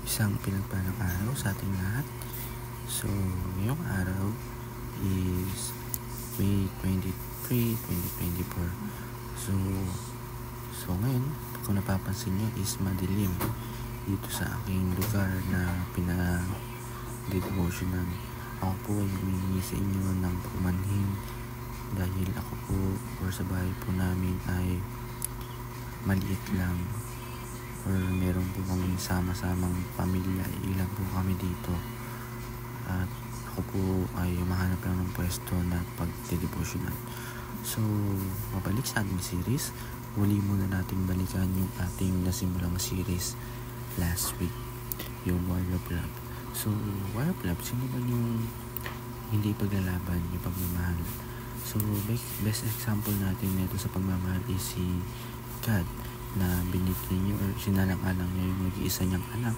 Isang pinagpalang araw sa ating lahat. So, ngayong araw is May 23, 2024. So ngayon, kung napapansin nyo is madilim dito sa aking lugar na pinag-devotional. Ako po ay humingi sa inyo ng pagmanhin dahil ako po or sa bahay po namin ay maliit lang or meron po kami sama-samang pamilya, ilan po kami dito at ako po ay mahanap lang ng pwesto na pag-devotional. So, mabalik sa ating series, muli muna natin balikan yung ating nasimulang series last week, yung War of Love. So, War of Love, sino ba yung hindi paglalaban, yung pagmamahal? So, best example natin nito sa pagmamahal is si God, na binigyan niya or sinalang-alang niya yung nag-iisa niyang anak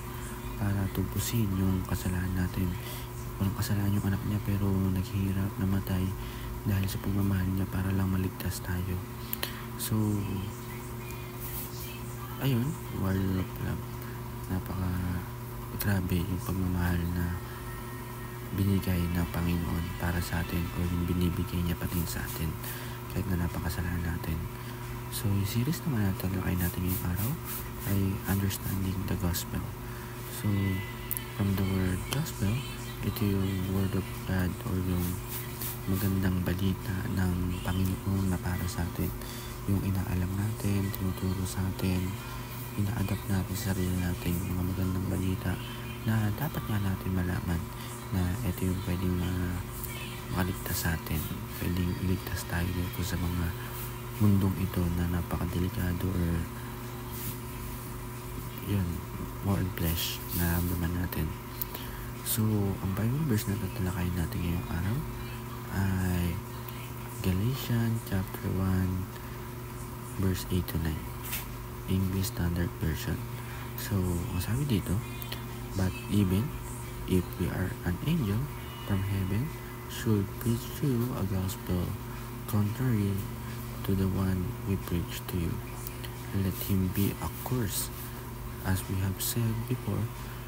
para tubusin yung kasalanan natin. Walang kasalanan yung anak niya pero naghihirap, namatay dahil sa pagmamahal niya para lang maligtas tayo. So, ayun, War of Love. Napaka grabe yung pagmamahal na binigay ng Panginoon para sa atin o yung binibigay niya pati sa atin kahit na napakasalanan natin. So, yung series naman na talakay natin ngayong araw ay Understanding the Gospel. So, from the word Gospel, ito yung Word of God or yung magandang balita ng Panginoon na para sa atin. Yung inaalam natin, tinuturo sa atin, ina-adapt natin sa sarili natin, yung mga magandang balita na dapat nga natin malaman na ito yung pwedeng makaligtas sa atin. Pwedeng iligtas tayo dito sa mga mundong ito na napakadelikado or yun, more in flesh na naman natin. So, ang Bible verse na tatalakayin natin ngayong araw ay Galatians chapter 1 verse 8 to 9, English Standard Version. So, ang sabi dito, but even if we are an angel from heaven should preach to you a gospel contrary to the one we preach to you, let him be accursed. As we have said before,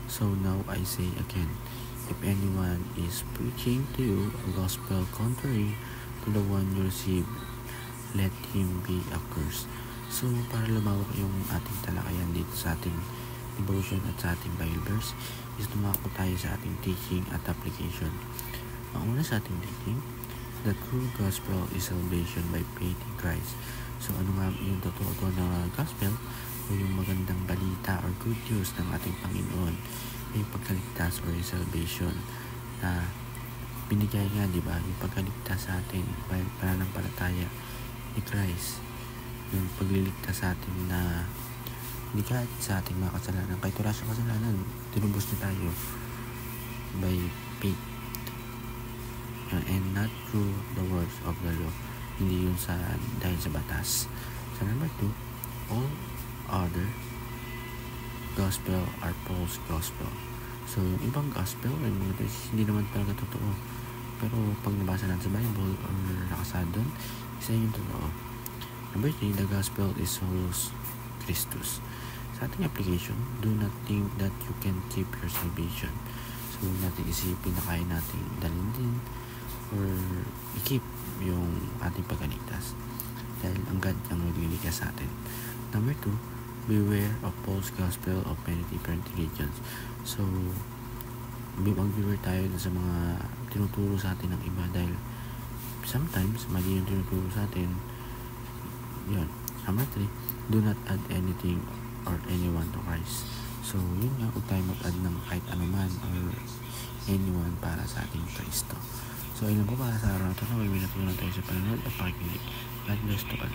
so now I say again, if anyone is preaching to you a gospel contrary to the one you receive, let him be accursed. So, para lumawak yung ating talakayan dito sa ating devotion at sa ating Bible verse, is lumako tayo sa ating teaching at application. Ang una sa ating teaching, the true gospel is salvation by faith in Christ. So, ano nga yung totoo na gospel o yung magandang balita or good news ng ating Panginoon, yung pagkaligtas or yung salvation na binigay nga, di ba? Yung pagkaligtas sa atin, pananampalataya ni Christ, yung pagliligtas sa atin na hindi kahit sa ating mga kasalanan, kahit wala siyang kasalanan, tinubos niya tayo by faith and not through the words of the law, hindi yun dahil sa batas. So, number 2, all other gospel are false gospel. So, yung ibang gospel ay hindi naman talaga totoo, pero pag nabasa natin sa Bible or nakasad doon, isa yung totoo. Number 3, the gospel is solus Christus. Sa ating application, do not think that you can keep your salvation. So, huwag natin isipin na kaya natin dalhin din or i-keep yung ating pagkaligtas dahil ang God ang magliligtas sa atin. Number 2, beware of false gospel of many different religions. So, mag-beware tayo sa mga tinuturo sa atin ng iba dahil sometimes mali yung tinuturo sa atin. Yun. Number 3, do not add anything or anyone to Christ. So, yun nga, huwag tayo mag-add ng kahit anuman or anyone para sa ating Kristo. So, ayun po para sa araw na ito na may natutunan tayo sa panonood at pakikinig. God bless to all.